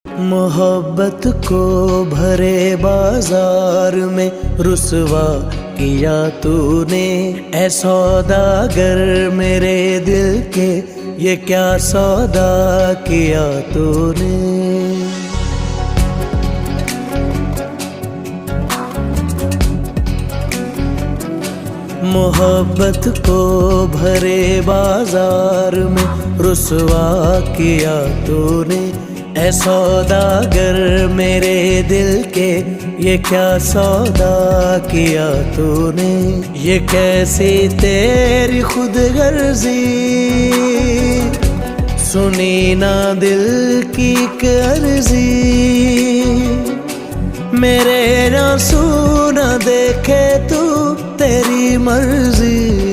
मोहब्बत को भरे बाजार में रुसवा किया तूने, ऐ सौदागर मेरे दिल के ये क्या सौदा किया तूने। मोहब्बत को भरे बाजार में रुसवा किया तूने, ऐ सौदागर मेरे दिल के ये क्या सौदा किया तूने। ये कैसी तेरी खुद गर्जी, सुनी ना दिल की अर्जी, मेरे आंसू न देखे तू तेरी मर्जी।